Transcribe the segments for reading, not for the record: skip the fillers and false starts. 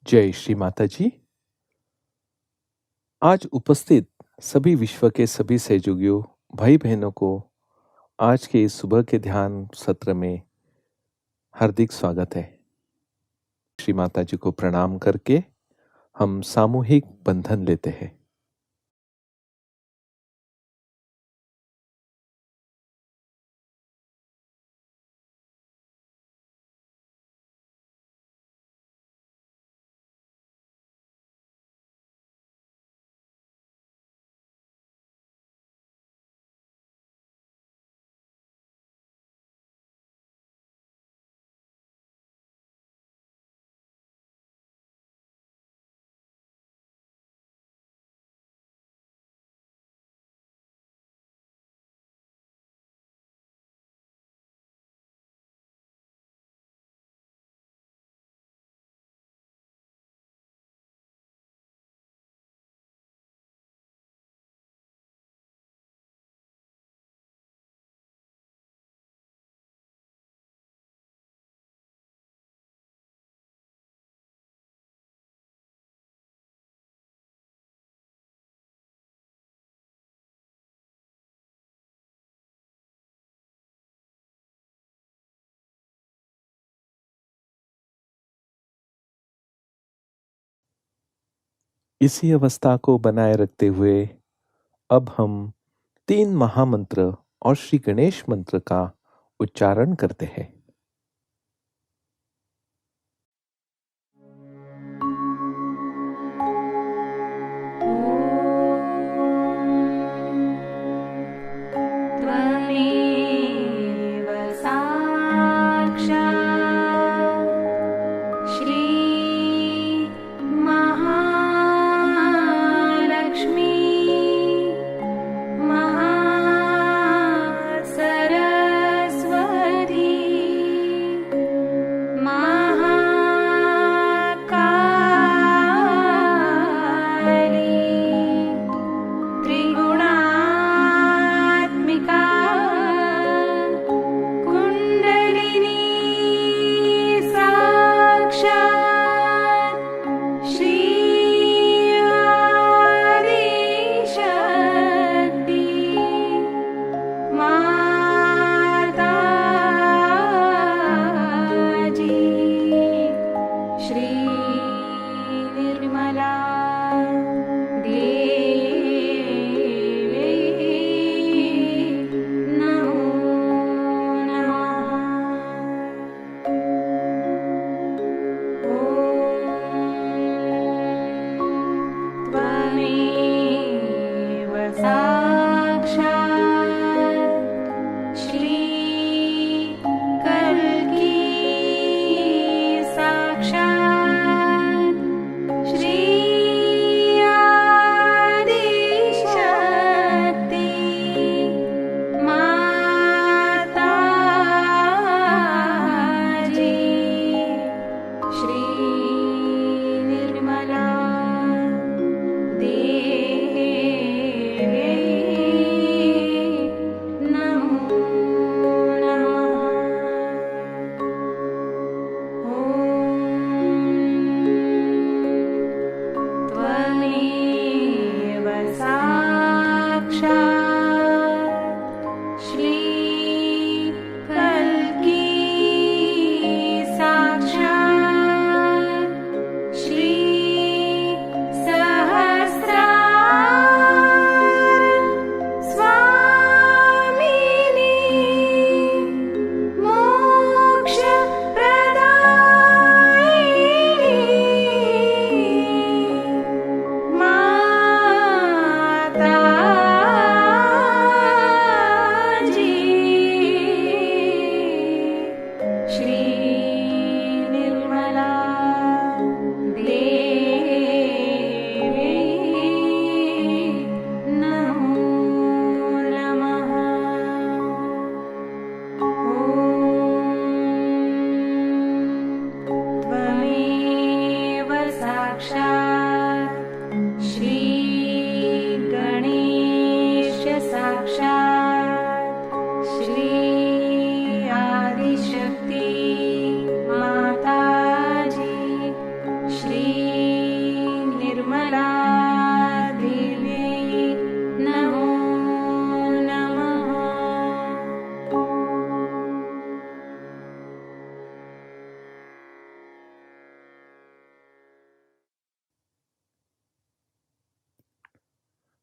जय श्री माता जी। आज उपस्थित सभी विश्व के सभी सहयोगियों भाई बहनों को आज के इस सुबह के ध्यान सत्र में हार्दिक स्वागत है। श्री माता जी को प्रणाम करके हम सामूहिक बंधन लेते हैं। इसी अवस्था को बनाए रखते हुए अब हम 3 महामंत्र और श्री गणेश मंत्र का उच्चारण करते हैं। त्वमेव साक्षात् श्री महालक्ष्मी महासरस्वती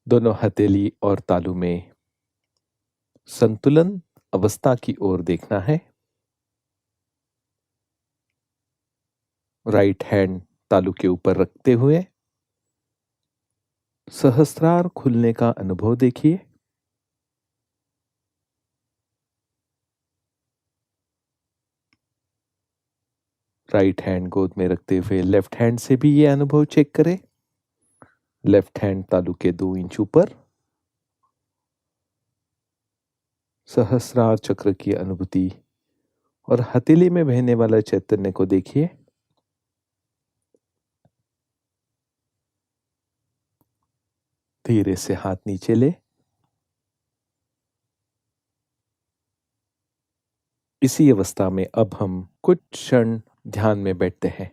दोनों हथेली और तालू में संतुलन अवस्था की ओर देखना है। राइट हैंड तालू के ऊपर रखते हुए सहस्त्रार खुलने का अनुभव देखिए। राइट हैंड गोद में रखते हुए लेफ्ट हैंड से भी ये अनुभव चेक करें। लेफ्ट हैंड तालू के 2 इंच ऊपर सहस्रार चक्र की अनुभूति और हथेली में बहने वाला चैतन्य को देखिए। धीरे से हाथ नीचे ले। इसी अवस्था में अब हम कुछ क्षण ध्यान में बैठते हैं।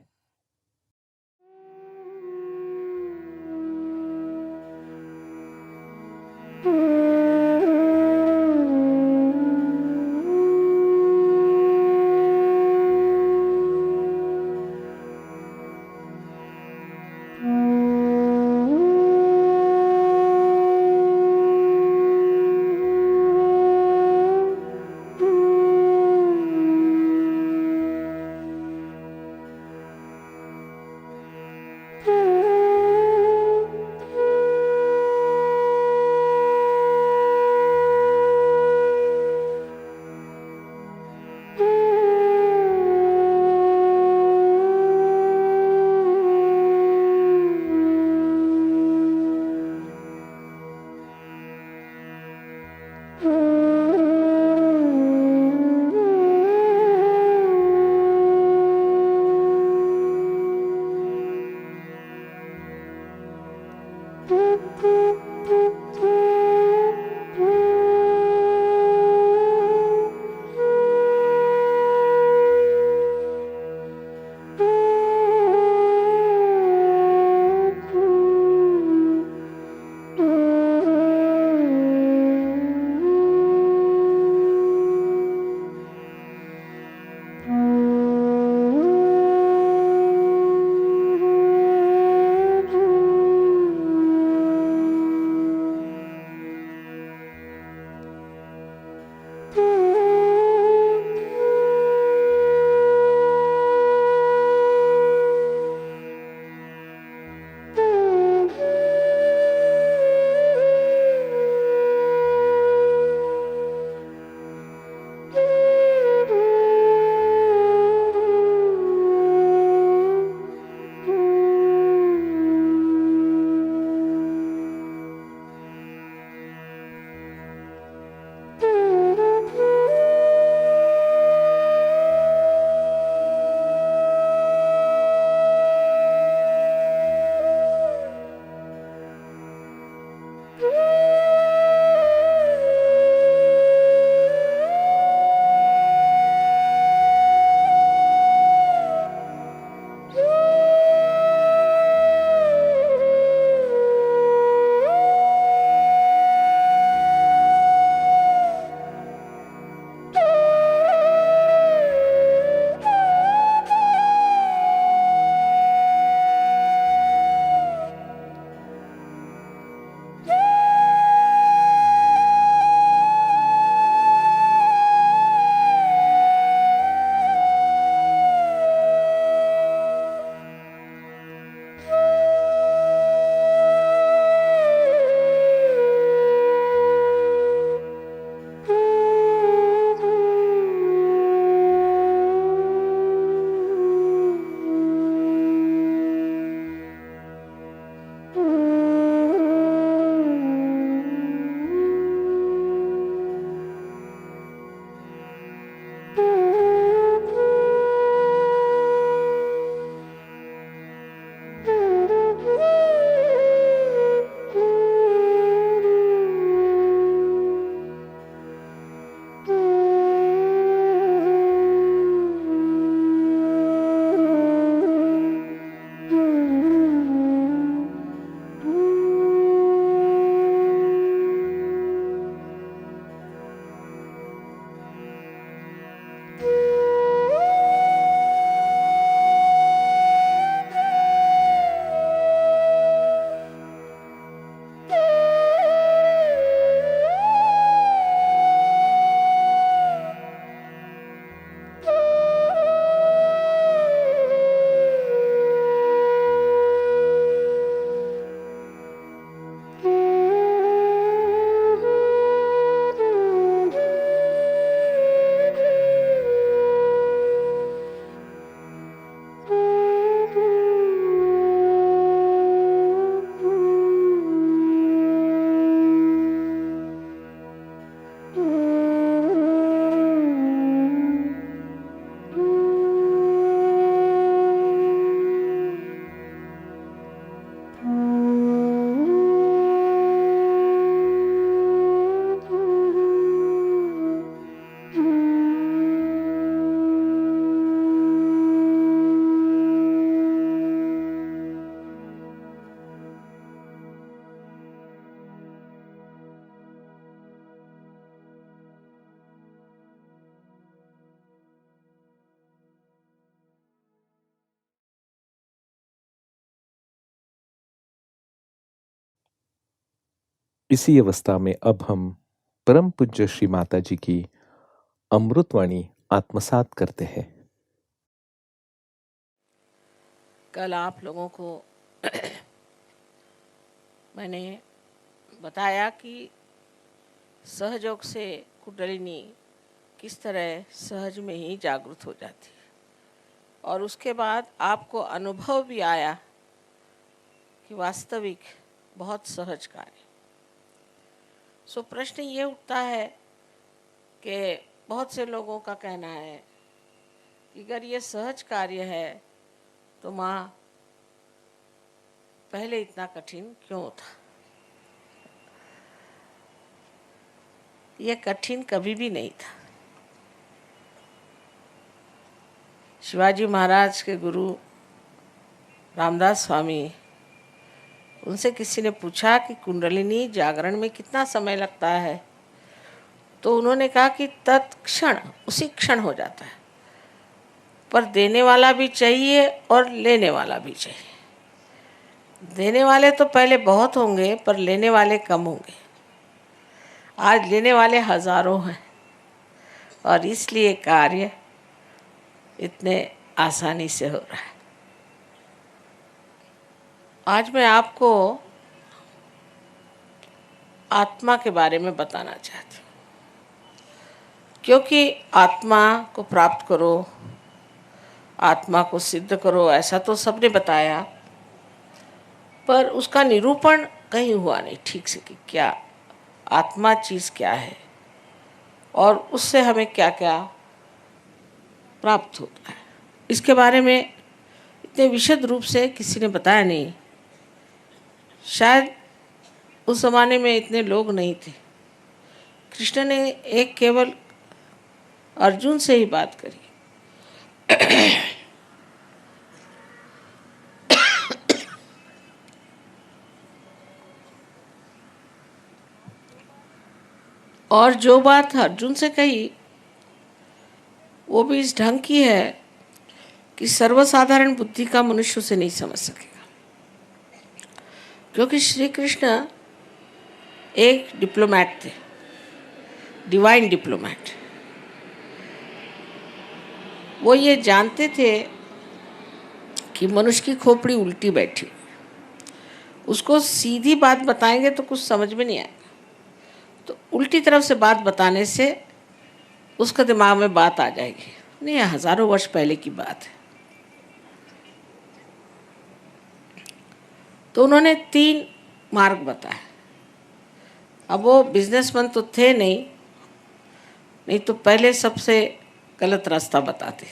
इसी अवस्था में अब हम परम पूज्य श्री माता जी की अमृतवाणी आत्मसात करते हैं। कल आप लोगों को मैंने बताया कि सहयोग से कुंडलिनी किस तरह सहज में ही जागृत हो जाती है, और उसके बाद आपको अनुभव भी आया कि वास्तविक बहुत सहज कार्य। सो प्रश्न ये उठता है कि बहुत से लोगों का कहना है कि अगर ये सहज कार्य है तो माँ पहले इतना कठिन क्यों था। ये कठिन कभी भी नहीं था। शिवाजी महाराज के गुरु रामदास स्वामी, उनसे किसी ने पूछा कि कुंडलिनी जागरण में कितना समय लगता है, तो उन्होंने कहा कि तत्क्षण, उसी क्षण हो जाता है, पर देने वाला भी चाहिए और लेने वाला भी चाहिए। देने वाले तो पहले बहुत होंगे पर लेने वाले कम होंगे। आज लेने वाले हजारों हैं और इसलिए कार्य इतने आसानी से हो रहा है। आज मैं आपको आत्मा के बारे में बताना चाहती हूँ, क्योंकि आत्मा को प्राप्त करो, आत्मा को सिद्ध करो, ऐसा तो सबने बताया, पर उसका निरूपण कहीं हुआ नहीं ठीक से कि क्या आत्मा चीज़ क्या है और उससे हमें क्या क्या प्राप्त होता है। इसके बारे में इतने विशद रूप से किसी ने बताया नहीं। शायद उस ज़माने में इतने लोग नहीं थे। कृष्ण ने एक केवल अर्जुन से ही बात करी। और जो बात अर्जुन से कही वो भी इस ढंग की है कि सर्वसाधारण बुद्धि का मनुष्य उसे नहीं समझ सकेगा, क्योंकि श्री कृष्ण एक डिप्लोमैट थे, डिवाइन डिप्लोमैट। वो ये जानते थे कि मनुष्य की खोपड़ी उल्टी बैठी, उसको सीधी बात बताएंगे तो कुछ समझ में नहीं आएगा, तो उल्टी तरफ से बात बताने से उसका दिमाग में बात आ जाएगी। नहीं, हजारों वर्ष पहले की बात है। तो उन्होंने 3 मार्ग बताए। अब वो बिजनेसमैन तो थे नहीं तो पहले सबसे गलत रास्ता बताते।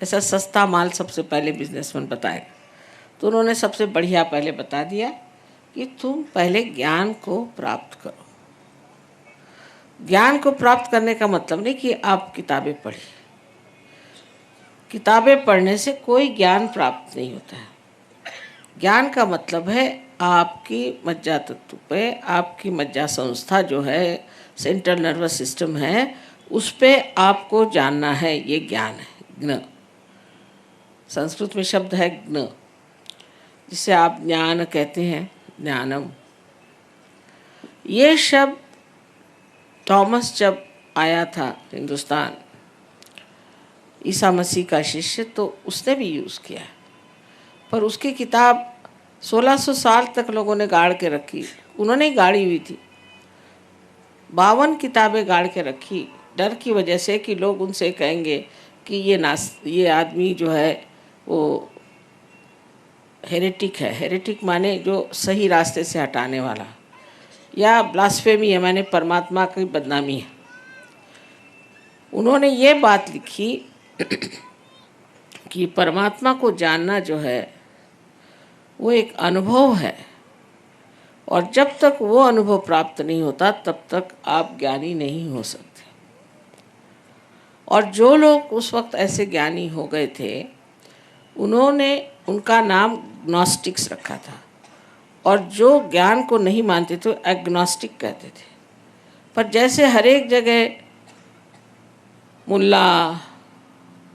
ऐसा सस्ता माल सबसे पहले बिजनेसमैन बताएगा, तो उन्होंने सबसे बढ़िया पहले बता दिया कि तुम पहले ज्ञान को प्राप्त करो। ज्ञान को प्राप्त करने का मतलब नहीं कि आप किताबें पढ़ी। किताबें पढ़ने से कोई ज्ञान प्राप्त नहीं होता है। ज्ञान का मतलब है आपकी मज्जा तत्व पे, आपकी मज्जा संस्था जो है, सेंट्रल नर्वस सिस्टम है, उस पे आपको जानना है। ये ज्ञान है, ज्ञ। संस्कृत में शब्द है ज्ञ, जिसे आप ज्ञान कहते हैं, ज्ञानम। ये शब्द थॉमस जब आया था हिंदुस्तान, ईसा मसीह का शिष्य, तो उसने भी यूज़ किया, पर उसकी किताब 1600 साल तक लोगों ने गाड़ के रखी। उन्होंने ही गाड़ी हुई थी। 52 किताबें गाड़ के रखी, डर की वजह से कि लोग उनसे कहेंगे कि ये आदमी जो है वो हेरेटिक है। हेरेटिक माने जो सही रास्ते से हटाने वाला, या ब्लास्फेमी है माने परमात्मा की बदनामी है। उन्होंने ये बात लिखी कि परमात्मा को जानना जो है वो एक अनुभव है, और जब तक वो अनुभव प्राप्त नहीं होता तब तक आप ज्ञानी नहीं हो सकते। और जो लोग उस वक्त ऐसे ज्ञानी हो गए थे, उनका नाम ग्नोस्टिक्स रखा था, और जो ज्ञान को नहीं मानते थे एग्नोस्टिक कहते थे। पर जैसे हर एक जगह मुल्ला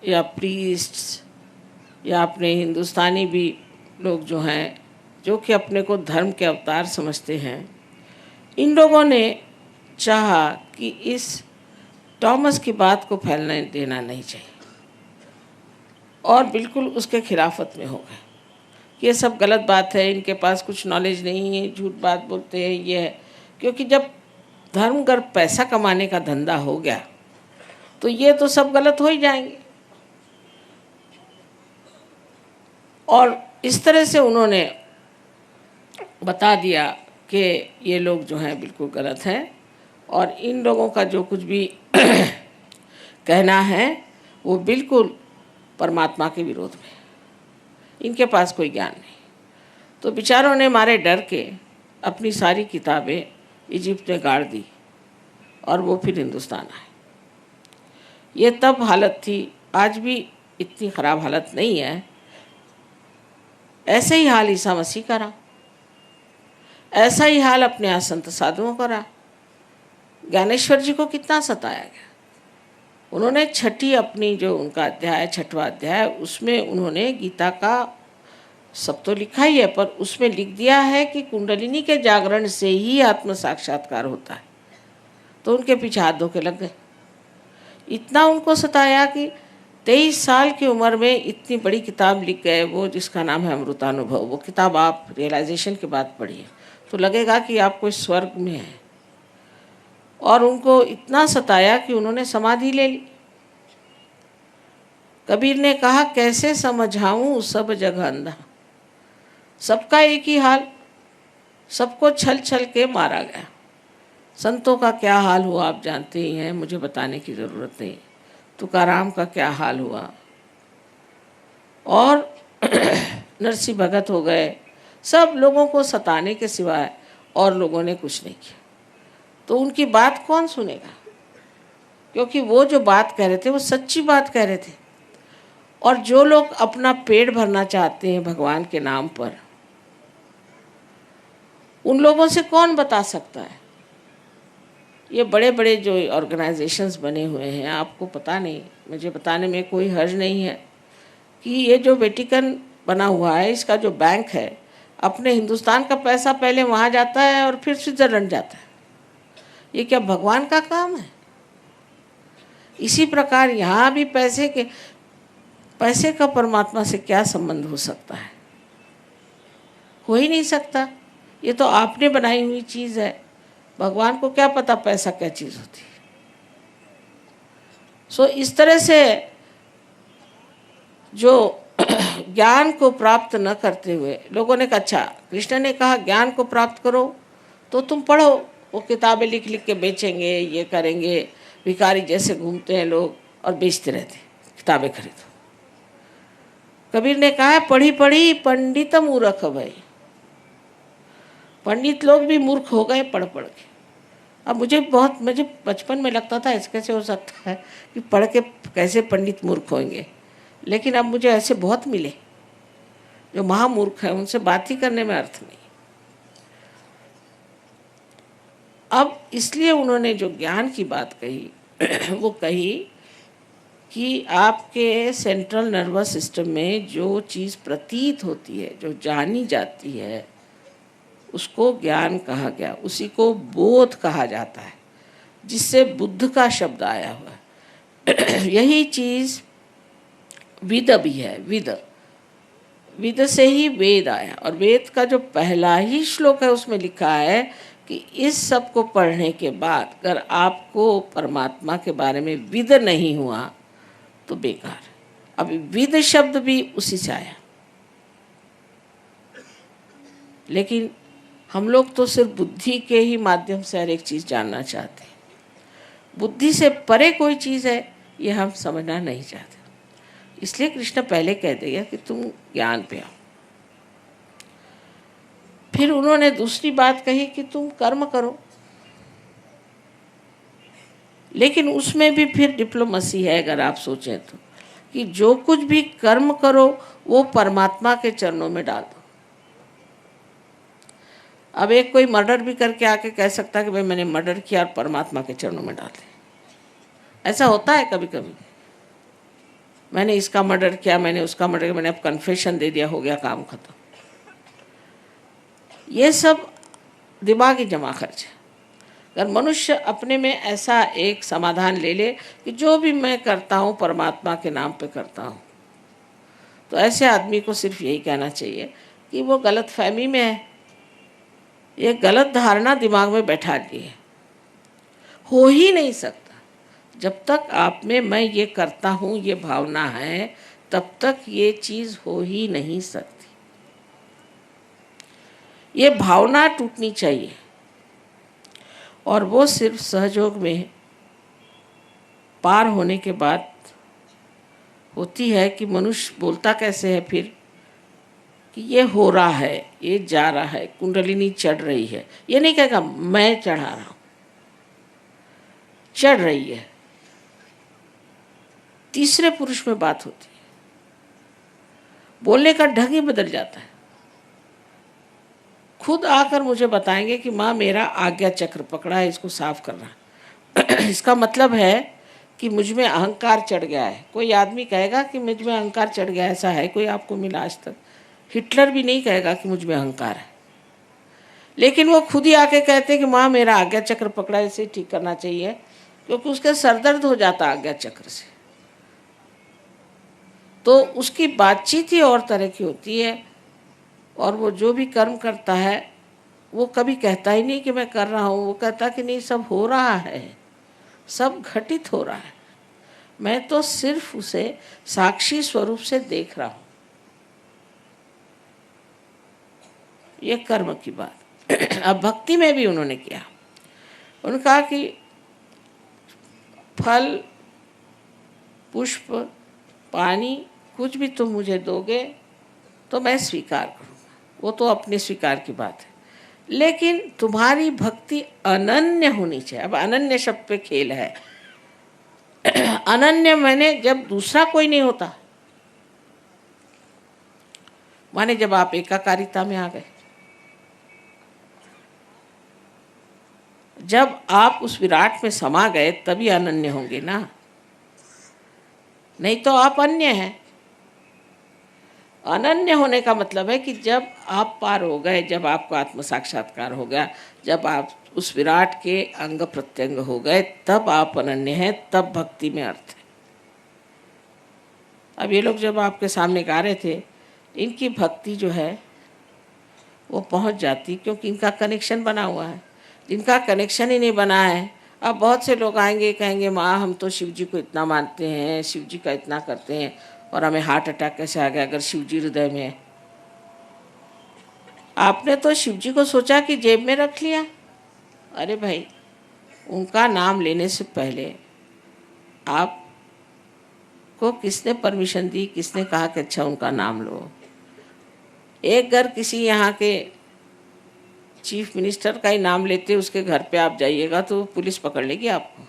या प्रीस्ट्स या अपने हिंदुस्तानी भी लोग जो हैं, जो कि अपने को धर्म के अवतार समझते हैं, इन लोगों ने चाहा कि इस टॉमस की बात को फैलने देना नहीं चाहिए और बिल्कुल उसके खिलाफत में हो गए। ये सब गलत बात है, इनके पास कुछ नॉलेज नहीं है, झूठ बात बोलते हैं, ये है। क्योंकि जब धर्म गर्भ पैसा कमाने का धंधा हो गया तो ये तो सब गलत हो ही जाएंगे। और इस तरह से उन्होंने बता दिया कि ये लोग जो हैं बिल्कुल गलत हैं और इन लोगों का जो कुछ भी कहना है वो बिल्कुल परमात्मा के विरोध में, इनके पास कोई ज्ञान नहीं। तो बेचारों ने मारे डर के अपनी सारी किताबें इजिप्ट में गाड़ दी और वो फिर हिंदुस्तान आए। ये तब हालत थी, आज भी इतनी ख़राब हालत नहीं है। ऐसे ही हाल ईसा मसीह का रहा, ऐसा ही हाल अपने यहाँ संत साधुओं का रहा। ज्ञानेश्वर जी को कितना सताया गया। उन्होंने छठी अपनी जो उनका अध्याय, छठवां अध्याय, उसमें उन्होंने गीता का सब तो लिखा ही है, पर उसमें लिख दिया है कि कुंडलिनी के जागरण से ही आत्म साक्षात्कार होता है। तो उनके पीछे हाथ धो के लग गए। इतना उनको सताया कि 23 साल की उम्र में इतनी बड़ी किताब लिख गए वो, जिसका नाम है अमृतानुभव। वो किताब आप रियलाइजेशन के बाद पढ़िए तो लगेगा कि आप कोई स्वर्ग में हैं। और उनको इतना सताया कि उन्होंने समाधि ले ली। कबीर ने कहा, कैसे समझाऊं सब जग अंधा। सबका एक ही हाल, सबको छल छल के मारा गया। संतों का क्या हाल हुआ आप जानते ही हैं, मुझे बताने की ज़रूरत नहीं। तुकाराम का क्या हाल हुआ, और नरसिंह भगत हो गए। सब लोगों को सताने के सिवाय और लोगों ने कुछ नहीं किया। तो उनकी बात कौन सुनेगा, क्योंकि वो जो बात कह रहे थे वो सच्ची बात कह रहे थे। और जो लोग अपना पेट भरना चाहते हैं भगवान के नाम पर, उन लोगों से कौन बता सकता है। ये बड़े बड़े जो ऑर्गेनाइजेशंस बने हुए हैं, आपको पता नहीं, मुझे बताने में कोई हर्ज नहीं है कि ये जो वेटिकन बना हुआ है, इसका जो बैंक है, अपने हिंदुस्तान का पैसा पहले वहाँ जाता है और फिर स्विट्ज़रलैंड जाता है। ये क्या भगवान का काम है? इसी प्रकार यहाँ भी पैसे का परमात्मा से क्या संबंध हो सकता है? हो ही नहीं सकता। ये तो आपने बनाई हुई चीज़ है। भगवान को क्या पता पैसा क्या चीज़ होती है। सो इस तरह से जो ज्ञान को प्राप्त न करते हुए लोगों ने कहा, अच्छा कृष्ण ने कहा ज्ञान को प्राप्त करो तो तुम पढ़ो। वो किताबें लिख लिख के बेचेंगे, ये करेंगे। भिखारी जैसे घूमते हैं लोग और बेचते रहते, किताबें खरीदो। कबीर ने कहा, पढ़ी पढ़ी पंडित मूर्ख भाई। पंडित लोग भी मूर्ख हो गए पढ़ पढ़ के। अब मुझे बचपन में लगता था ऐसे कैसे हो सकता है कि पढ़ के कैसे पंडित मूर्ख होंगे, लेकिन अब मुझे ऐसे बहुत मिले जो महामूर्ख हैं, उनसे बात ही करने में अर्थ नहीं। अब इसलिए उन्होंने जो ज्ञान की बात कही वो कही कि आपके सेंट्रल नर्वस सिस्टम में जो चीज़ प्रतीत होती है, जो जानी जाती है, उसको ज्ञान कहा गया। उसी को बोध कहा जाता है, जिससे बुद्ध का शब्द आया हुआ है। यही चीज़ विद भी है। विद से ही वेद आया, और वेद का जो पहला ही श्लोक है उसमें लिखा है कि इस सब को पढ़ने के बाद अगर आपको परमात्मा के बारे में विद नहीं हुआ तो बेकार। अभी विद शब्द भी उसी से आया। लेकिन हम लोग तो सिर्फ बुद्धि के ही माध्यम से हर एक चीज़ जानना चाहते हैं। बुद्धि से परे कोई चीज़ है ये हम समझना नहीं चाहते। इसलिए कृष्ण पहले कह दिया कि तुम ज्ञान पे आओ। फिर उन्होंने दूसरी बात कही कि तुम कर्म करो, लेकिन उसमें भी फिर डिप्लोमेसी है। अगर आप सोचें तो कि जो कुछ भी कर्म करो वो परमात्मा के चरणों में डाल दो। अब एक कोई मर्डर भी करके आके कह सकता है कि भाई मैंने मर्डर किया और परमात्मा के चरणों में डाल दिया। ऐसा होता है कभी कभी, मैंने इसका मर्डर किया, मैंने उसका मर्डर किया, मैंने अब कन्फेशन दे दिया, हो गया काम खत्म। ये सब दिमागी जमा खर्च है। अगर मनुष्य अपने में ऐसा एक समाधान ले ले कि जो भी मैं करता हूँ परमात्मा के नाम पे करता हूँ, तो ऐसे आदमी को सिर्फ यही कहना चाहिए कि वो गलत फहमी में है, ये गलत धारणा दिमाग में बैठा ली है। हो ही नहीं सकता जब तक आप में मैं ये करता हूँ ये भावना है, तब तक ये चीज़ हो ही नहीं सकती। ये भावना टूटनी चाहिए, और वो सिर्फ सहयोग में पार होने के बाद होती है। कि मनुष्य बोलता कैसे है फिर कि ये हो रहा है, ये जा रहा है, कुंडलिनी चढ़ रही है। ये नहीं कहेगा मैं चढ़ा रहा हूँ, चढ़ रही है। तीसरे पुरुष में बात होती है, बोलने का ढंग ही बदल जाता है। खुद आकर मुझे बताएंगे कि माँ मेरा आज्ञा चक्र पकड़ा है, इसको साफ करना। इसका मतलब है कि मुझ में अहंकार चढ़ गया है। कोई आदमी कहेगा कि मुझ में अहंकार चढ़ गया, ऐसा है कोई आपको मिला आज तक? हिटलर भी नहीं कहेगा कि मुझ में अहंकार है, लेकिन वो खुद ही आके कहते हैं कि माँ मेरा आज्ञा चक्र पकड़ा, इसे ठीक करना चाहिए, क्योंकि उसके सरदर्द हो जाता आज्ञा चक्र से। तो उसकी बातचीत ही और तरह की होती है, और वो जो भी कर्म करता है वो कभी कहता ही नहीं कि मैं कर रहा हूँ, वो कहता कि नहीं सब हो रहा है, सब घटित हो रहा है, मैं तो सिर्फ उसे साक्षी स्वरूप से देख रहा हूँ। ये कर्म की बात। अब भक्ति में भी उन्होंने किया, उन्होंने कहा कि फल पुष्प पानी कुछ भी तुम मुझे दोगे तो मैं स्वीकार करूँगा, वो तो अपने स्वीकार की बात है, लेकिन तुम्हारी भक्ति अनन्य होनी चाहिए। अब अनन्य शब्द पे खेल है। अनन्य माने जब दूसरा कोई नहीं होता, माने जब आप एकाकारिता में आ गए, जब आप उस विराट में समा गए तभी अनन्य होंगे ना, नहीं तो आप अन्य हैं। अनन्य होने का मतलब है कि जब आप पार हो गए, जब आपको आत्म साक्षात्कार हो गया, जब आप उस विराट के अंग प्रत्यंग हो गए, तब आप अनन्य हैं, तब भक्ति में अर्थ है। अब ये लोग जब आपके सामने गा रहे थे, इनकी भक्ति जो है वो पहुंच जाती, क्योंकि इनका कनेक्शन बना हुआ है। जिनका कनेक्शन ही नहीं बना है, अब बहुत से लोग आएंगे कहेंगे माँ हम तो शिव जी को इतना मानते हैं, शिव जी का इतना करते हैं, और हमें हार्ट अटैक कैसे आ गया अगर शिव जी हृदय में है? आपने तो शिव जी को सोचा कि जेब में रख लिया। अरे भाई, उनका नाम लेने से पहले आपको किसने परमिशन दी, किसने कहा कि अच्छा उनका नाम लो? एक घर किसी यहाँ के चीफ मिनिस्टर का ही नाम लेते, उसके घर पे आप जाइएगा तो पुलिस पकड़ लेगी आपको।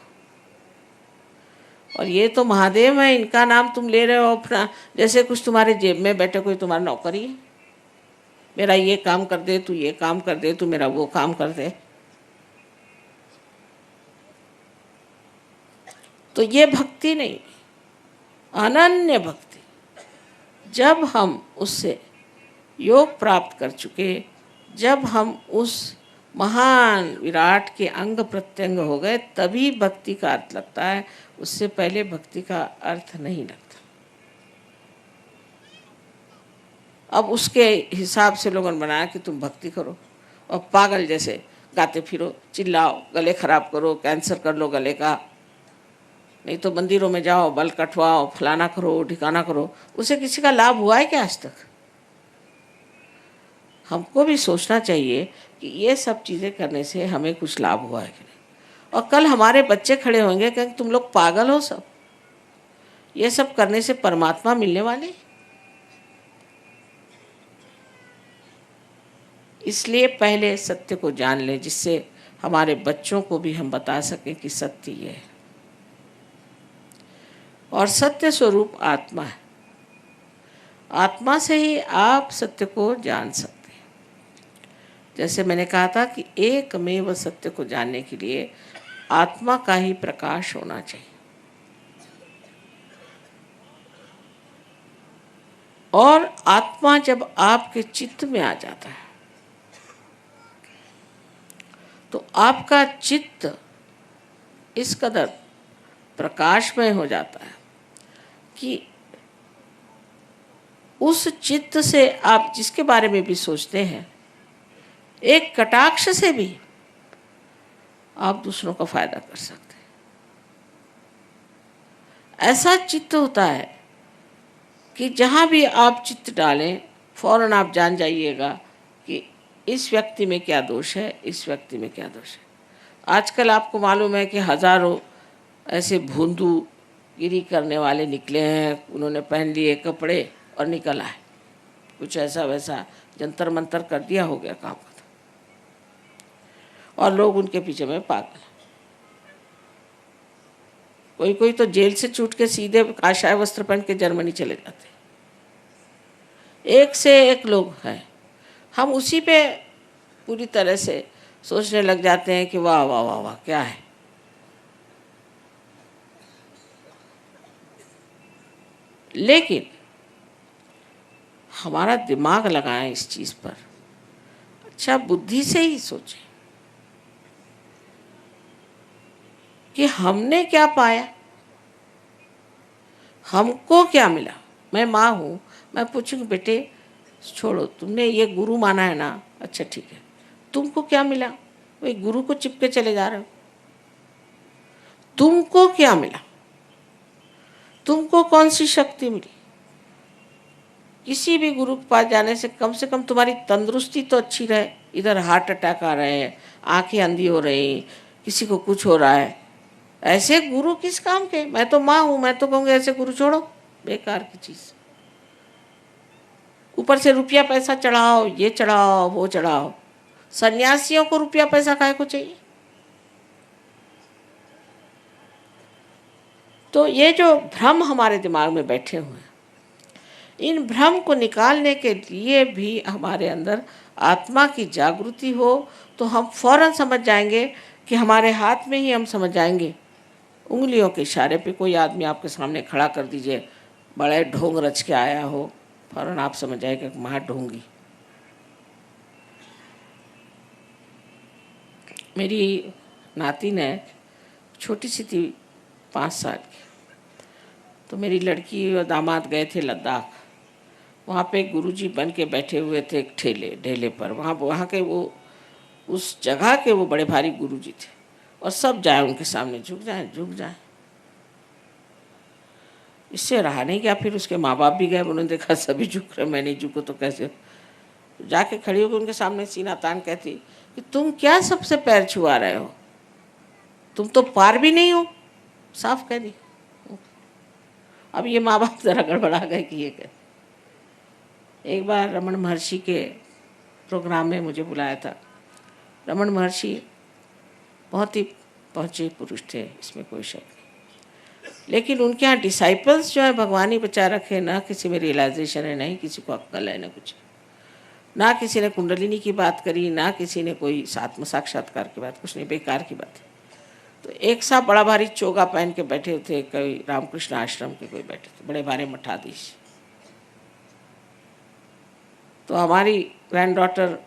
और ये तो महादेव है, इनका नाम तुम ले रहे हो अपना, जैसे कुछ तुम्हारे जेब में बैठे कोई तुम्हारा नौकरी है, मेरा ये काम कर दे, तू ये काम कर दे, तू मेरा वो काम कर दे। तो ये भक्ति नहीं, अनन्य भक्ति। जब हम उससे योग प्राप्त कर चुके, जब हम उस महान विराट के अंग प्रत्यंग हो गए, तभी भक्ति का अर्थ लगता है, उससे पहले भक्ति का अर्थ नहीं लगता। अब उसके हिसाब से लोगों ने बनाया कि तुम भक्ति करो और पागल जैसे गाते फिरो, चिल्लाओ, गले खराब करो, कैंसर कर लो गले का, नहीं तो मंदिरों में जाओ, बल कटवाओ, फलाना करो, ठिकाना करो। उसे किसी का लाभ हुआ है क्या आज तक? हमको भी सोचना चाहिए कि ये सब चीज़ें करने से हमें कुछ लाभ हुआ है कि नहीं। और कल हमारे बच्चे खड़े होंगे कि तुम लोग पागल हो सब, ये सब करने से परमात्मा मिलने वाले। इसलिए पहले सत्य को जान लें, जिससे हमारे बच्चों को भी हम बता सकें कि सत्य ये है। और सत्य स्वरूप आत्मा है, आत्मा से ही आप सत्य को जान सकते हैं। जैसे मैंने कहा था कि एकमेव सत्य को जानने के लिए आत्मा का ही प्रकाश होना चाहिए। और आत्मा जब आपके चित्त में आ जाता है तो आपका चित्त इस कदर प्रकाशमय हो जाता है कि उस चित्त से आप जिसके बारे में भी सोचते हैं, एक कटाक्ष से भी आप दूसरों का फायदा कर सकते हैं। ऐसा चित्त होता है कि जहाँ भी आप चित्त डालें, फौरन आप जान जाइएगा कि इस व्यक्ति में क्या दोष है, इस व्यक्ति में क्या दोष है। आजकल आपको मालूम है कि हजारों ऐसे भोंदू गिरी करने वाले निकले हैं, उन्होंने पहन लिए कपड़े और निकल आए, कुछ ऐसा वैसा जंतर मंतर कर दिया, हो गया काम खत्म, और लोग उनके पीछे में पागल। कोई कोई तो जेल से छूट के सीधे काशाय वस्त्र पहन के जर्मनी चले जाते। एक से एक लोग हैं। हम उसी पे पूरी तरह से सोचने लग जाते हैं कि वाह वाह वाह वाह क्या है। लेकिन हमारा दिमाग लगाएं इस चीज पर, अच्छा बुद्धि से ही सोचें कि हमने क्या पाया, हमको क्या मिला। मैं माँ हूँ, मैं पूछूंगी बेटे छोड़ो, तुमने ये गुरु माना है ना, अच्छा ठीक है, तुमको क्या मिला। वही गुरु को चिपके चले जा रहे हो। तुमको क्या मिला, तुमको कौन सी शक्ति मिली। किसी भी गुरु के पास जाने से कम तुम्हारी तंदुरुस्ती तो अच्छी रहे। इधर हार्ट अटैक आ रहे हैं, आंखें अंधी हो रही, किसी को कुछ हो रहा है, ऐसे गुरु किस काम के। मैं तो माँ हूँ, मैं तो कहूँगी ऐसे गुरु छोड़ो, बेकार की चीज़। ऊपर से रुपया पैसा चढ़ाओ, ये चढ़ाओ वो चढ़ाओ। सन्यासियों को रुपया पैसा काहे को चाहिए। तो ये जो भ्रम हमारे दिमाग में बैठे हुए हैं, इन भ्रम को निकालने के लिए भी हमारे अंदर आत्मा की जागृति हो तो हम फौरन समझ जाएंगे कि हमारे हाथ में ही हम समझ जाएंगे। उंगलियों के इशारे पे कोई आदमी आपके सामने खड़ा कर दीजिए, बड़े ढोंग रच के आया हो, फौरन आप समझ जाएंगे कि महा ढोंगी। मेरी नातिन है, छोटी सी थी, 5 साल की। तो मेरी लड़की और दामाद गए थे लद्दाख। वहाँ पे गुरुजी बन के बैठे हुए थे एक ढेले पर। वहाँ के वो उस जगह के वो बड़े भारी गुरुजी थे, और सब जाए उनके सामने, झुक जाए। इससे रहा नहीं गया। फिर उसके माँ बाप भी गए, उन्होंने देखा सभी झुक रहे, मैं नहीं झुको तो कैसे। जाके खड़ी होकर उनके सामने सीना तान कहती कि तुम क्या सबसे पैर छुआ रहे हो, तुम तो पार भी नहीं हो, साफ कह दी। अब ये माँ बाप जरा गड़बड़ा गए कि ये कह। एक बार रमन महर्षि के प्रोग्राम में मुझे बुलाया था। रमन महर्षि बहुत ही पहुँचे पुरुष थे, इसमें कोई शक नहीं। लेकिन उनके यहाँ डिसाइपल्स जो है भगवान ही बचा रखे, ना किसी में रियलाइजेशन है, नहीं किसी को अक्ल है, ना कुछ, ना किसी ने कुंडलिनी की बात करी, ना किसी ने कोई आत्म साक्षात्कार की बात, कुछ नहीं, बेकार की बात है। तो एक साहब बड़ा भारी चोगा पहन के बैठे थे, कोई रामकृष्ण आश्रम के कोई बैठे थे, बड़े भारी मठाधीश। तो हमारी ग्रैंड डॉटर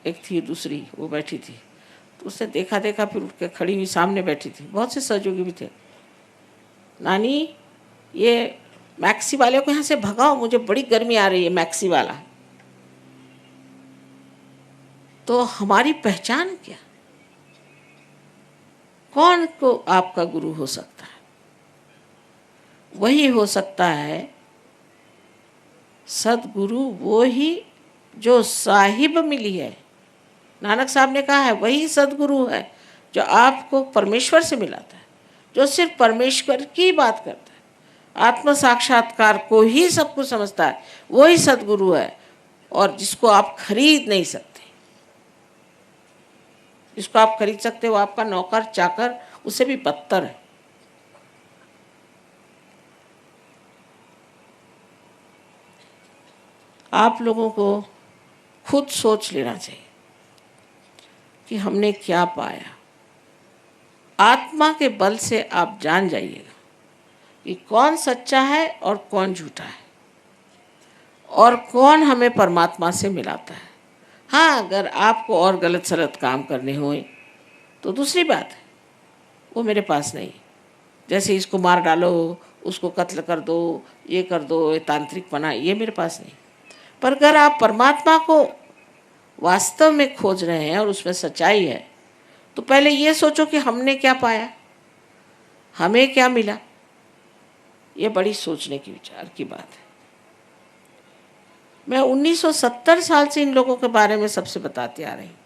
एक थी, दूसरी वो बैठी थी। तो उसने देखा फिर उठ के खड़ी हुई सामने बैठी थी। बहुत से सहयोगी भी थे। नानी ये मैक्सी वाले को यहाँ से भगाओ, मुझे बड़ी गर्मी आ रही है, मैक्सी वाला। तो हमारी पहचान क्या, कौन को आपका गुरु हो सकता है? वही हो सकता है सदगुरु, वो ही जो साहिब मिली है। नानक साहब ने कहा है वही सदगुरु है जो आपको परमेश्वर से मिलाता है, जो सिर्फ परमेश्वर की बात करता है, आत्म साक्षात्कार को ही सब कुछ समझता है, वही सदगुरु है। और जिसको आप खरीद नहीं सकते, जिसको आप खरीद सकते हो आपका नौकर चाकर, उससे भी बदतर है। आप लोगों को खुद सोच लेना चाहिए कि हमने क्या पाया। आत्मा के बल से आप जान जाइएगा कि कौन सच्चा है और कौन झूठा है, और कौन हमें परमात्मा से मिलाता है। हाँ, अगर आपको और गलत सलत काम करने हों तो दूसरी बात है, वो मेरे पास नहीं। जैसे इसको मार डालो, उसको कत्ल कर दो, ये तांत्रिकपना, ये मेरे पास नहीं। पर अगर आप परमात्मा को वास्तव में खोज रहे हैं और उसमें सच्चाई है, तो पहले ये सोचो कि हमने क्या पाया, हमें क्या मिला। ये बड़ी सोचने की विचार की बात है। मैं 1970 साल से इन लोगों के बारे में सबसे बताती आ रही हूँ।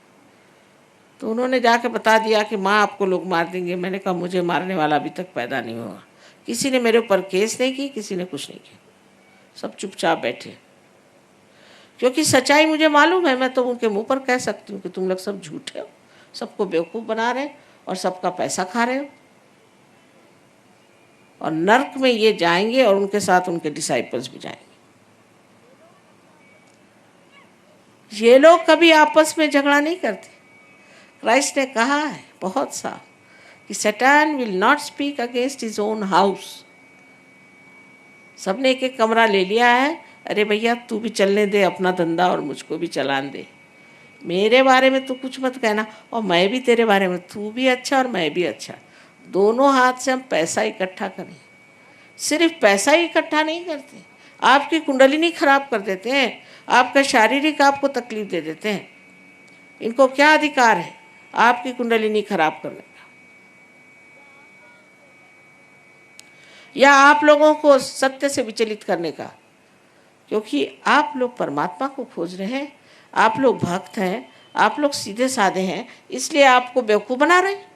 तो उन्होंने जाके बता दिया कि माँ आपको लोग मार देंगे। मैंने कहा मुझे मारने वाला अभी तक पैदा नहीं हुआ। किसी ने मेरे ऊपर केस नहीं की, किसी ने कुछ नहीं किया, सब चुपचाप बैठे। क्योंकि सच्चाई मुझे मालूम है। मैं तो उनके मुंह पर कह सकती हूँ कि तुम लोग सब झूठे हो, सबको बेवकूफ़ बना रहे और सबका पैसा खा रहे हो, और नर्क में ये जाएंगे और उनके साथ उनके डिसाइपल्स भी जाएंगे। ये लोग कभी आपस में झगड़ा नहीं करते। क्राइस्ट ने कहा है बहुत साफ कि सैतान will not speak against his own house. सबने एक एक कमरा ले लिया है। अरे भैया तू भी चलने दे अपना धंधा और मुझको भी चलाने दे। मेरे बारे में तो कुछ मत कहना और मैं भी तेरे बारे में, तू भी अच्छा और मैं भी अच्छा। दोनों हाथ से हम पैसा इकट्ठा करें। सिर्फ पैसा ही इकट्ठा नहीं करते, आपकी कुंडलिनी खराब कर देते हैं, आपका शारीरिक आपको तकलीफ दे देते हैं। इनको क्या अधिकार है आपकी कुंडलिनी खराब करने का, या आप लोगों को सत्य से विचलित करने का? क्योंकि आप लोग परमात्मा को खोज रहे हैं, आप लोग भक्त हैं, आप लोग सीधे साधे हैं, इसलिए आपको बेवकूफ़ बना रहे हैं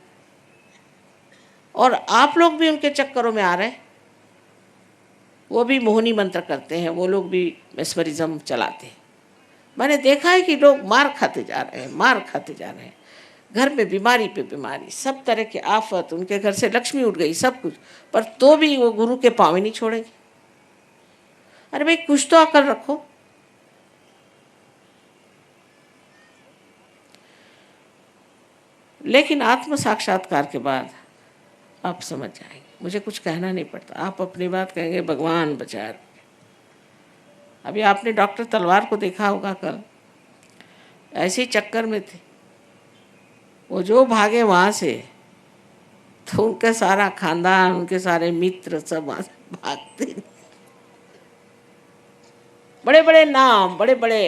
और आप लोग भी उनके चक्करों में आ रहे हैं। वो भी मोहिनी मंत्र करते हैं, वो लोग भी मेस्मरिज्म चलाते हैं। मैंने देखा है कि लोग मार खाते जा रहे हैं, मार खाते जा रहे हैं। घर में बीमारी पे बीमारी, सब तरह के आफत, उनके घर से लक्ष्मी उठ गई, सब कुछ, पर तो भी वो गुरु के पाँव ही नहीं छोड़ेंगे। अरे भाई कुछ तो अकल रखो। लेकिन आत्म साक्षात्कार के बाद आप समझ जाएंगे, मुझे कुछ कहना नहीं पड़ता, आप अपनी बात कहेंगे भगवान बचाए। अभी आपने डॉक्टर तलवार को देखा होगा, कल ऐसे ही चक्कर में थे वो, जो भागे वहाँ से तो उनका सारा खानदान, उनके सारे मित्र सब वहाँ से भागते। बड़े बड़े नाम, बड़े बड़े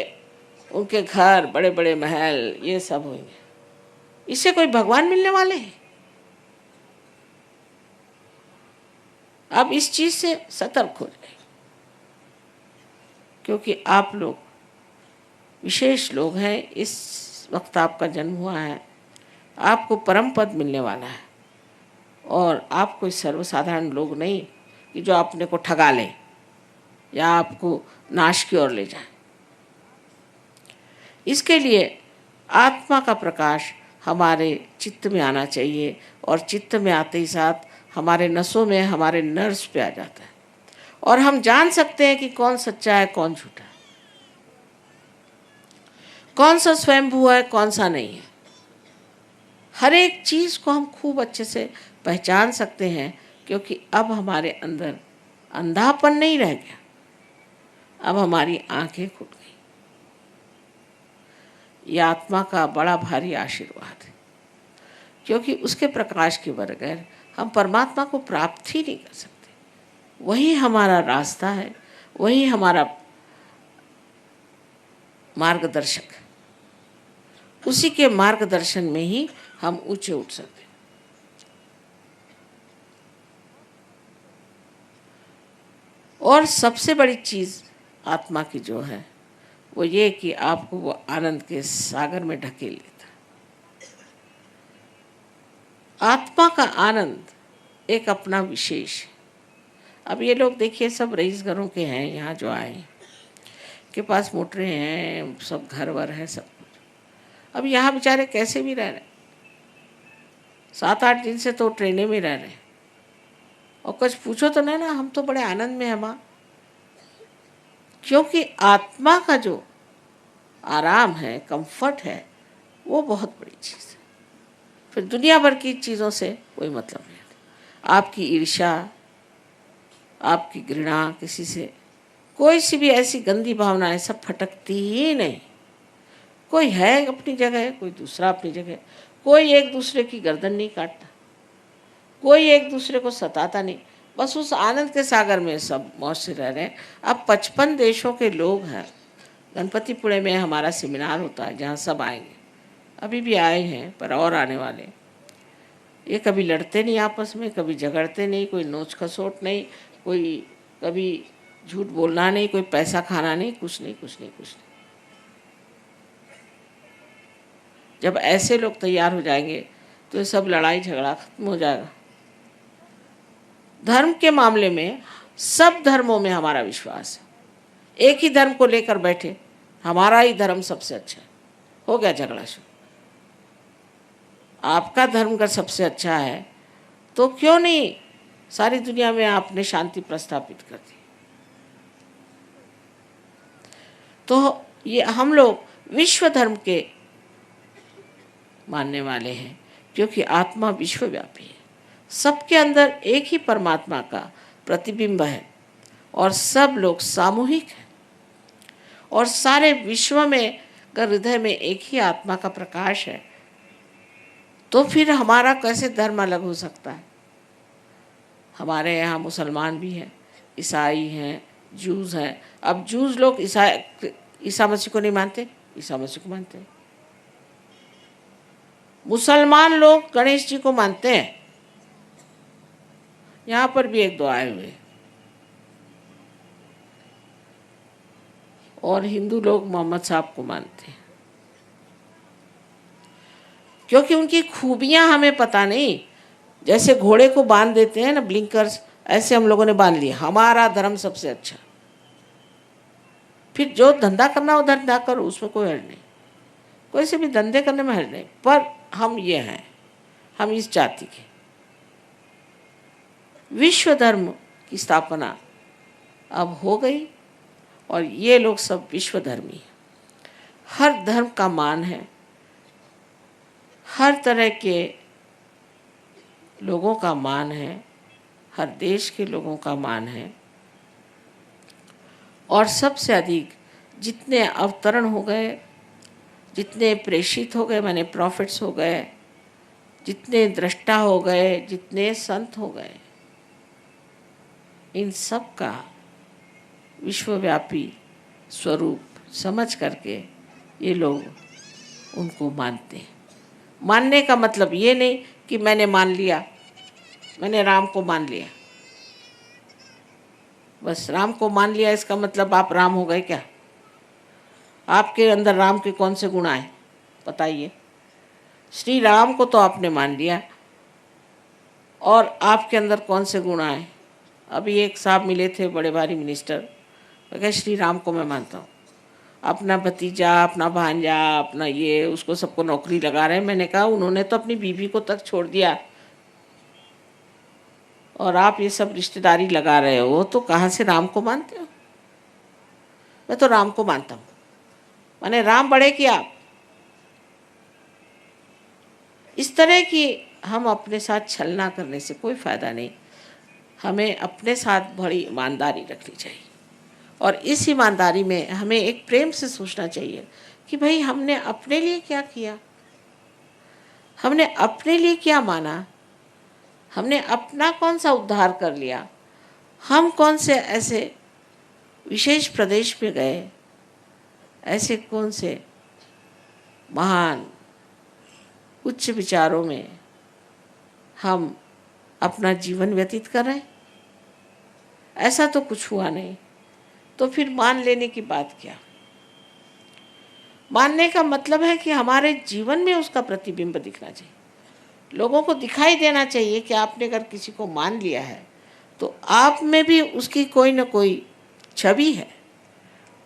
उनके घर, बड़े बड़े महल, ये सब होंगे। इससे कोई भगवान मिलने वाले हैं? अब इस चीज़ से सतर्क हो जाए, क्योंकि आप लोग विशेष लोग हैं। इस वक्त आपका जन्म हुआ है, आपको परम पद मिलने वाला है, और आप कोई सर्वसाधारण लोग नहीं कि जो अपने को ठगा लें या आपको नाश की ओर ले जाए। इसके लिए आत्मा का प्रकाश हमारे चित्त में आना चाहिए, और चित्त में आते ही साथ हमारे नसों में, हमारे नर्व्स पे आ जाता है, और हम जान सकते हैं कि कौन सच्चा है, कौन झूठा है, कौन सा स्वयंभू है, कौन सा नहीं है। हर एक चीज़ को हम खूब अच्छे से पहचान सकते हैं, क्योंकि अब हमारे अंदर अंधापन नहीं रह गया, अब हमारी आंखें खुल गई। यह आत्मा का बड़ा भारी आशीर्वाद है, क्योंकि उसके प्रकाश के बगैर हम परमात्मा को प्राप्त ही नहीं कर सकते। वही हमारा रास्ता है, वही हमारा मार्गदर्शक, उसी के मार्गदर्शन में ही हम ऊंचे उठ सकते हैं। और सबसे बड़ी चीज़ आत्मा की जो है वो ये कि आपको वो आनंद के सागर में ढकेल लेता। आत्मा का आनंद एक अपना विशेष है। अब ये लोग देखिए सब रईस घरों के हैं, यहाँ जो आए के पास मोटरें हैं, सब घर वर है, सब कुछ। अब यहाँ बेचारे कैसे भी रह रहे, 7-8 दिन से तो ट्रेनें में रह रहे, और कुछ पूछो तो नहीं ना, हम तो बड़े आनंद में हैं माँ। क्योंकि आत्मा का जो आराम है, कंफर्ट है, वो बहुत बड़ी चीज़ है। फिर दुनिया भर की चीज़ों से कोई मतलब नहीं। आपकी ईर्ष्या, आपकी घृणा, किसी से कोई सी भी ऐसी गंदी भावनाएं सब फटकती ही नहीं। कोई है अपनी जगह, कोई दूसरा अपनी जगह, कोई एक दूसरे की गर्दन नहीं काटता, कोई एक दूसरे को सताता नहीं, बस उस आनंद के सागर में सब मौज से रह रहे हैं। अब 55 देशों के लोग हैं। गणपतिपुणे में हमारा सेमिनार होता है जहाँ सब आएंगे, अभी भी आए हैं पर और आने वाले। ये कभी लड़ते नहीं आपस में, कभी झगड़ते नहीं, कोई नोच खसोट नहीं, कोई कभी झूठ बोलना नहीं, कोई पैसा खाना नहीं, कुछ नहीं कुछ नहीं कुछ नहीं। जब ऐसे लोग तैयार हो जाएंगे तो ये सब लड़ाई झगड़ा खत्म हो जाएगा। धर्म के मामले में सब धर्मों में हमारा विश्वास है। एक ही धर्म को लेकर बैठे हमारा ही धर्म सबसे अच्छा है, हो गया झगड़ा शुरू। आपका धर्म अगर सबसे अच्छा है तो क्यों नहीं सारी दुनिया में आपने शांति प्रस्थापित कर दी। तो ये हम लोग विश्व धर्म के मानने वाले हैं, क्योंकि आत्मा विश्वव्यापी है, सबके अंदर एक ही परमात्मा का प्रतिबिंब है और सब लोग सामूहिक हैं और सारे विश्व में अगर हृदय में एक ही आत्मा का प्रकाश है तो फिर हमारा कैसे धर्म अलग हो सकता है। हमारे यहाँ मुसलमान भी हैं, ईसाई हैं, जूस हैं। अब जूस लोग ईसा मसीह को नहीं मानते, ईसा मसीह को मानते हैं। मुसलमान लोग गणेश जी को मानते हैं, यहाँ पर भी एक दो आए हुए। और हिंदू लोग मोहम्मद साहब को मानते हैं, क्योंकि उनकी खूबियां हमें पता नहीं। जैसे घोड़े को बांध देते हैं ना ब्लिंकर्स, ऐसे हम लोगों ने बांध लिया हमारा धर्म सबसे अच्छा। फिर जो धंधा करना हो धंधा करो, उसमें कोई हर्ज नहीं, कोई से भी धंधे करने में हर्ज नहीं, पर हम ये हैं, हम इस जाति के। विश्व धर्म की स्थापना अब हो गई और ये लोग सब विश्व धर्मी हैं। हर धर्म का मान है, हर तरह के लोगों का मान है, हर देश के लोगों का मान है। और सबसे अधिक जितने अवतरण हो गए, जितने प्रेषित हो गए, माने प्रॉफिट्स हो गए, जितने दृष्टा हो गए, जितने संत हो गए, इन सब का विश्वव्यापी स्वरूप समझ करके ये लोग उनको मानते हैं। मानने का मतलब ये नहीं कि मैंने मान लिया, मैंने राम को मान लिया, बस राम को मान लिया इसका मतलब आप राम हो गए क्या? आपके अंदर राम के कौन से गुण आए बताइए। श्री राम को तो आपने मान लिया और आपके अंदर कौन से गुण आए? अभी एक साहब मिले थे बड़े भारी मिनिस्टर, कहे श्री राम को मैं मानता हूँ, अपना भतीजा, अपना भांजा, अपना ये, उसको सबको नौकरी लगा रहे हैं। मैंने कहा उन्होंने तो अपनी बीवी को तक छोड़ दिया और आप ये सब रिश्तेदारी लगा रहे हो, तो कहाँ से राम को मानते हो? मैं तो राम को मानता हूँ। माने राम बड़े कि आप? इस तरह की हम अपने साथ छलना करने से कोई फ़ायदा नहीं। हमें अपने साथ बड़ी ईमानदारी रखनी चाहिए और इस ईमानदारी में हमें एक प्रेम से सोचना चाहिए कि भाई हमने अपने लिए क्या किया, हमने अपने लिए क्या माना, हमने अपना कौन सा उद्धार कर लिया, हम कौन से ऐसे विशेष प्रदेश में गए, ऐसे कौन से महान उच्च विचारों में हम अपना जीवन व्यतीत कर रहे हैं। ऐसा तो कुछ हुआ नहीं, तो फिर मान लेने की बात क्या? मानने का मतलब है कि हमारे जीवन में उसका प्रतिबिंब दिखना चाहिए, लोगों को दिखाई देना चाहिए कि आपने अगर किसी को मान लिया है तो आप में भी उसकी कोई न कोई छवि है,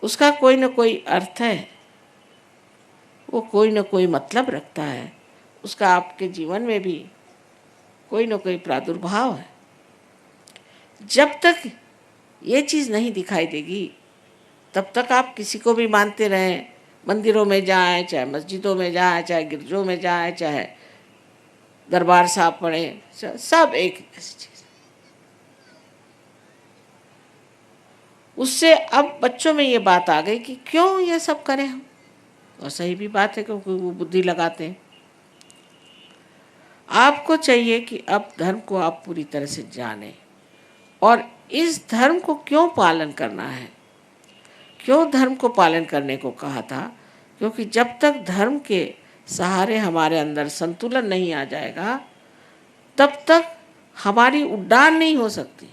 उसका कोई न कोई अर्थ है, वो कोई न कोई मतलब रखता है, उसका आपके जीवन में भी कोई न कोई प्रादुर्भाव है। जब तक ये चीज़ नहीं दिखाई देगी तब तक आप किसी को भी मानते रहें, मंदिरों में जाएं, चाहे मस्जिदों में जाएं, चाहे गिरजों में जाएं, चाहे दरबार साहब पढ़ें, सब एक ऐसी चीज़। उससे अब बच्चों में ये बात आ गई कि क्यों ये सब करें हम, और सही भी बात है क्योंकि वो बुद्धि लगाते हैं। आपको चाहिए कि अब धर्म को आप पूरी तरह से जानें और इस धर्म को क्यों पालन करना है। क्यों धर्म को पालन करने को कहा था? क्योंकि जब तक धर्म के सहारे हमारे अंदर संतुलन नहीं आ जाएगा तब तक हमारी उड़ान नहीं हो सकती,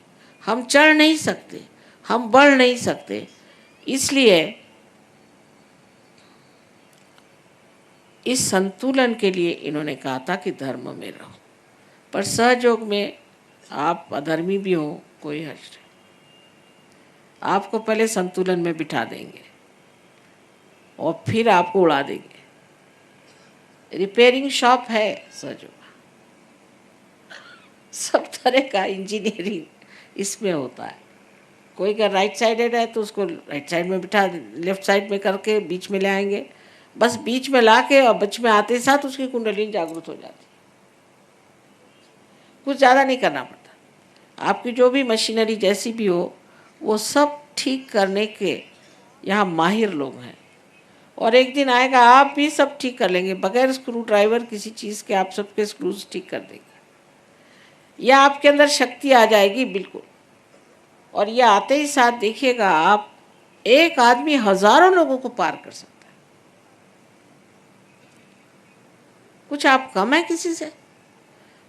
हम चढ़ नहीं सकते, हम बढ़ नहीं सकते। इसलिए इस संतुलन के लिए इन्होंने कहा था कि धर्म में रहो, पर सहयोग में आप अधर्मी भी हो कोई हर्ज नहीं। आपको पहले संतुलन में बिठा देंगे और फिर आपको उड़ा देंगे। रिपेयरिंग शॉप है सहयोग, सब तरह का इंजीनियरिंग इसमें होता है। कोई अगर राइट साइडेड है तो उसको राइट साइड में बिठा, लेफ्ट साइड में करके बीच में ले आएंगे, बस बीच में ला के और बीच में आते साथ उसकी कुंडली जागृत हो जाती है। कुछ ज़्यादा नहीं करना पड़ता। आपकी जो भी मशीनरी जैसी भी हो वो सब ठीक करने के यहाँ माहिर लोग हैं और एक दिन आएगा आप भी सब ठीक कर लेंगे बगैर स्क्रू ड्राइवर किसी चीज़ के, आप सबके स्क्रूज ठीक कर देंगे। या आपके अंदर शक्ति आ जाएगी बिल्कुल, और ये आते ही साथ देखिएगा आप, एक आदमी हजारों लोगों को पार कर सकता है। कुछ आप कम है किसी से?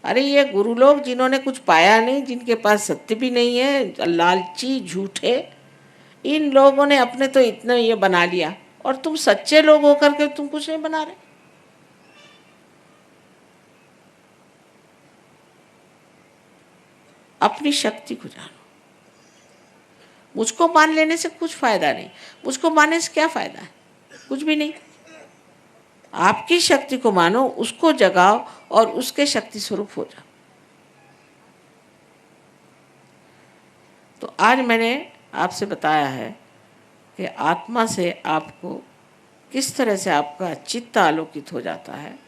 अरे ये गुरु लोग जिन्होंने कुछ पाया नहीं, जिनके पास सत्य भी नहीं है, लालची झूठे, इन लोगों ने अपने तो इतना ये बना लिया, और तुम सच्चे लोग होकर के तुम कुछ नहीं बना रहे। अपनी शक्ति को जानो। मुझको मान लेने से कुछ फायदा नहीं, मुझको मानने से क्या फायदा है? कुछ भी नहीं। आपकी शक्ति को मानो, उसको जगाओ और उसके शक्ति स्वरूप हो जाओ। तो आज मैंने आपसे बताया है कि आत्मा से आपको किस तरह से आपका चित्त आलोकित हो जाता है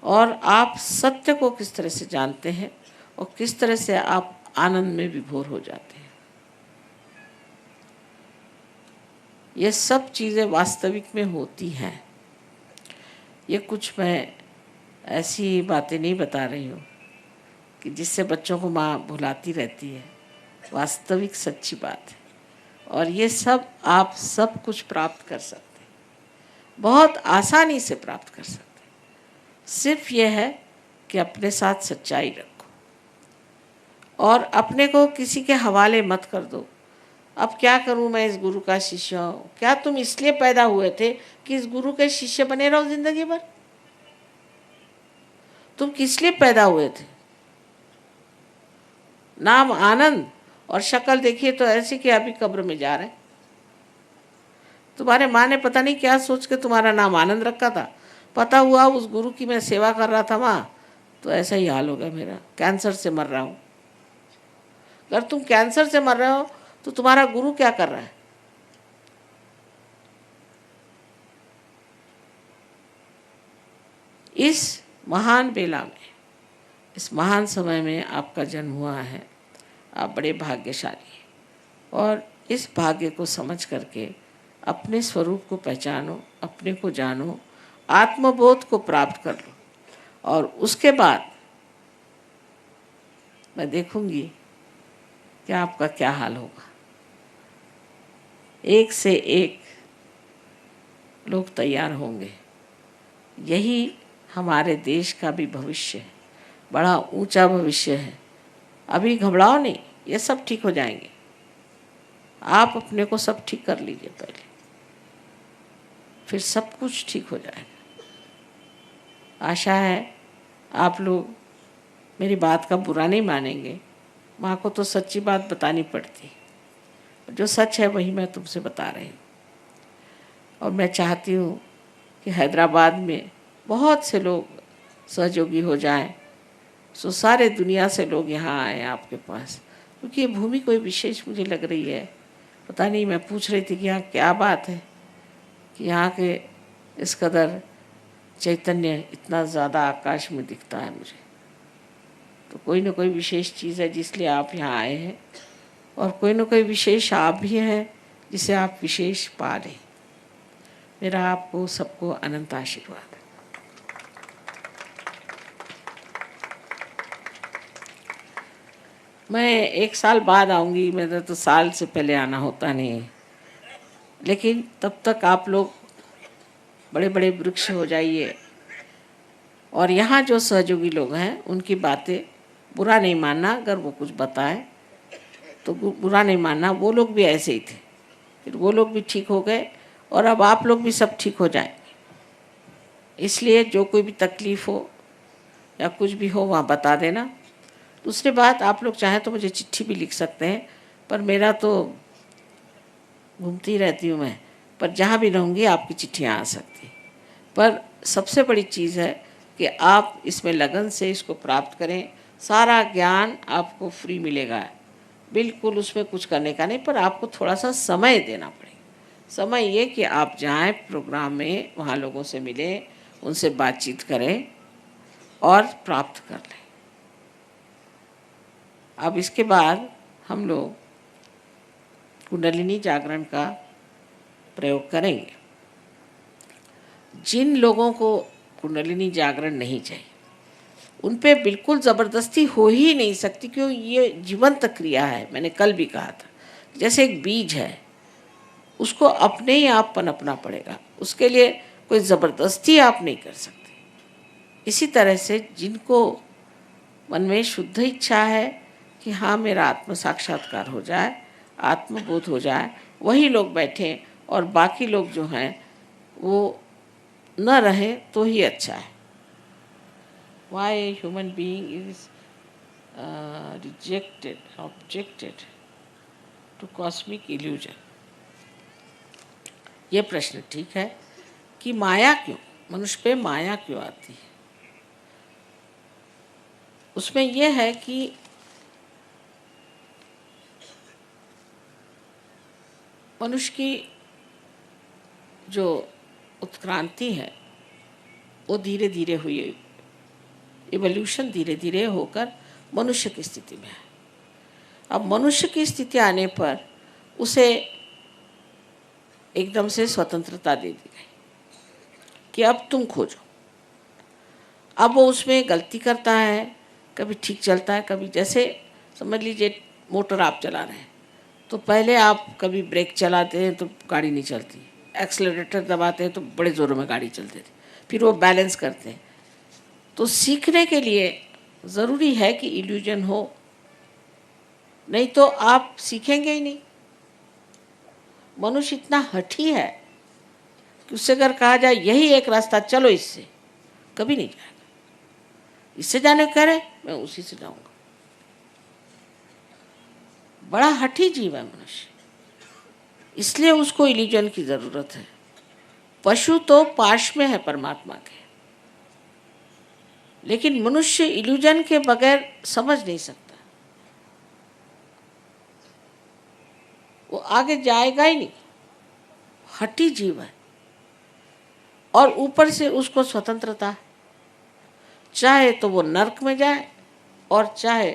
और आप सत्य को किस तरह से जानते हैं और किस तरह से आप आनंद में विभोर हो जाते हैं। ये सब चीज़ें वास्तविक में होती हैं। ये कुछ मैं ऐसी बातें नहीं बता रही हूँ कि जिससे बच्चों को माँ भुलाती रहती है। वास्तविक सच्ची बात है और ये सब आप सब कुछ प्राप्त कर सकते हैं, बहुत आसानी से प्राप्त कर सकते हैं। सिर्फ ये है कि अपने साथ सच्चाई रखो और अपने को किसी के हवाले मत कर दो। अब क्या करूं, मैं इस गुरु का शिष्य हूँ। क्या तुम इसलिए पैदा हुए थे कि इस गुरु के शिष्य बने रहो जिंदगी भर? तुम किस लिए पैदा हुए थे? नाम आनंद और शक्ल देखिए तो ऐसी कि अभी कब्र में जा रहे। तुम्हारे माँ ने पता नहीं क्या सोच के तुम्हारा नाम आनंद रखा था। पता हुआ उस गुरु की मैं सेवा कर रहा था माँ, तो ऐसा ही हाल हो गया मेरा। कैंसर से मर रहा हूँ। अगर तुम कैंसर से मर रहे हो तो तुम्हारा गुरु क्या कर रहा है? इस महान बेला में, इस महान समय में आपका जन्म हुआ है। आप बड़े भाग्यशाली हैं और इस भाग्य को समझ करके अपने स्वरूप को पहचानो, अपने को जानो, आत्मबोध को प्राप्त कर लो और उसके बाद मैं देखूंगी कि आपका क्या हाल होगा। एक से एक लोग तैयार होंगे। यही हमारे देश का भी भविष्य है, बड़ा ऊंचा भविष्य है। अभी घबराओ नहीं, ये सब ठीक हो जाएंगे। आप अपने को सब ठीक कर लीजिए पहले, फिर सब कुछ ठीक हो जाएगा। आशा है आप लोग मेरी बात का बुरा नहीं मानेंगे। माँ को तो सच्ची बात बतानी पड़ती, जो सच है वही मैं तुमसे बता रही हूँ। और मैं चाहती हूँ कि हैदराबाद में बहुत से लोग सहयोगी हो जाएं, सो सारे दुनिया से लोग यहाँ आए आपके पास, क्योंकि ये भूमि कोई विशेष मुझे लग रही है। पता नहीं, मैं पूछ रही थी कि यहाँ क्या बात है कि यहाँ के इस कदर चैतन्य इतना ज़्यादा आकाश में दिखता है मुझे। तो कोई ना कोई विशेष चीज़ है जिसलिए आप यहाँ आए हैं, और कोई ना कोई विशेष आप भी हैं जिसे आप विशेष पा लें। मेरा आपको सबको अनंत आशीर्वाद। मैं 1 साल बाद आऊँगी, मेरा तो साल से पहले आना होता नहीं है। लेकिन तब तक आप लोग बड़े बड़े वृक्ष हो जाइए, और यहाँ जो सहयोगी लोग हैं उनकी बातें बुरा नहीं मानना, अगर वो कुछ बताएं तो बुरा नहीं मानना। वो लोग भी ऐसे ही थे, फिर वो लोग भी ठीक हो गए, और अब आप लोग भी सब ठीक हो जाए। इसलिए जो कोई भी तकलीफ़ हो या कुछ भी हो वहाँ बता देना। दूसरी बात, आप लोग चाहें तो मुझे चिट्ठी भी लिख सकते हैं, पर मेरा तो घूमती रहती हूँ मैं, पर जहाँ भी रहूँगी आपकी चिट्ठियाँ आ सकती। पर सबसे बड़ी चीज़ है कि आप इसमें लगन से इसको प्राप्त करें। सारा ज्ञान आपको फ्री मिलेगा, बिल्कुल उसमें कुछ करने का नहीं, पर आपको थोड़ा सा समय देना पड़ेगा। समय ये कि आप जाएं प्रोग्राम में, वहाँ लोगों से मिलें, उनसे बातचीत करें और प्राप्त कर लें। अब इसके बाद हम लोग कुंडलिनी जागरण का प्रयोग करेंगे। जिन लोगों को कुंडलिनी जागरण नहीं चाहिए, उन पे बिल्कुल ज़बरदस्ती हो ही नहीं सकती, क्योंकि ये जीवंत क्रिया है। मैंने कल भी कहा था, जैसे एक बीज है, उसको अपने ही आप पनपना पड़ेगा, उसके लिए कोई ज़बरदस्ती आप नहीं कर सकते। इसी तरह से जिनको मन में शुद्ध इच्छा है कि हाँ मेरा आत्म साक्षात्कार हो जाए, आत्मबोध हो जाए, वही लोग बैठें, और बाकी लोग जो हैं वो न रहे तो ही अच्छा है। Why a human being is objected to cosmic illusion? ये प्रश्न ठीक है कि माया क्यों, मनुष्य पे माया क्यों आती है। उसमें यह है कि मनुष्य की जो उत्क्रांति है वो धीरे धीरे हुई, इवोल्यूशन धीरे धीरे होकर मनुष्य की स्थिति में है। अब मनुष्य की स्थिति आने पर उसे एकदम से स्वतंत्रता दे दी गई कि अब तुम खोजो। अब वो उसमें गलती करता है, कभी ठीक चलता है, कभी जैसे समझ लीजिए मोटर आप चला रहे हैं, तो पहले आप कभी ब्रेक चलाते हैं तो गाड़ी नहीं चलती, एक्सेलरेटर दबाते हैं तो बड़े ज़ोरों में गाड़ी चलती थी, फिर वो बैलेंस करते हैं। तो सीखने के लिए ज़रूरी है कि इल्यूजन हो, नहीं तो आप सीखेंगे ही नहीं। मनुष्य इतना हठी है कि उससे अगर कहा जाए यही एक रास्ता चलो, इससे कभी नहीं जाएगा। इससे जाने को कह रहे मैं उसी से जाऊंगा। बड़ा हठी जीव है मनुष्य, इसलिए उसको इल्यूजन की जरूरत है। पशु तो पाश में है परमात्मा के, लेकिन मनुष्य इल्यूजन के बगैर समझ नहीं सकता, वो आगे जाएगा ही नहीं। हठी जीव है, और ऊपर से उसको स्वतंत्रता है, चाहे तो वो नरक में जाए और चाहे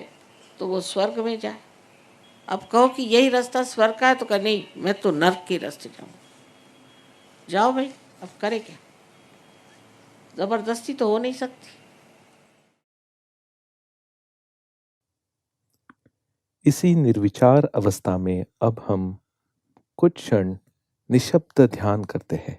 तो वो स्वर्ग में जाए। अब कहो कि यही रास्ता स्वर्ग का है, तो कह नहीं मैं तो नरक के रास्ते जाऊँ। जाओ भाई, अब करे क्या, जबरदस्ती तो हो नहीं सकती। इसी निर्विचार अवस्था में अब हम कुछ क्षण निशब्द ध्यान करते हैं।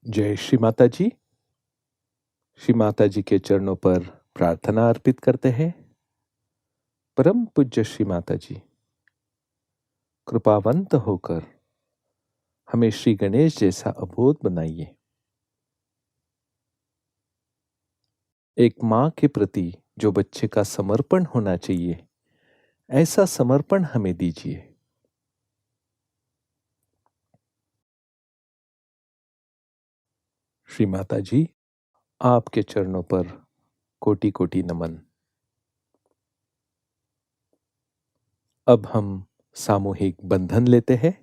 जय श्री माता जी। श्री माता जी के चरणों पर प्रार्थना अर्पित करते हैं। परम पूज्य श्री माता जी, कृपावंत होकर हमें श्री गणेश जैसा अबोध बनाइए। एक माँ के प्रति जो बच्चे का समर्पण होना चाहिए, ऐसा समर्पण हमें दीजिए। श्री माता जी, आपके चरणों पर कोटि कोटि नमन। अब हम सामूहिक बंधन लेते हैं।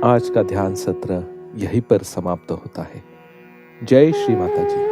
आज का ध्यान सत्र यहीं पर समाप्त होता है। जय श्री माता जी।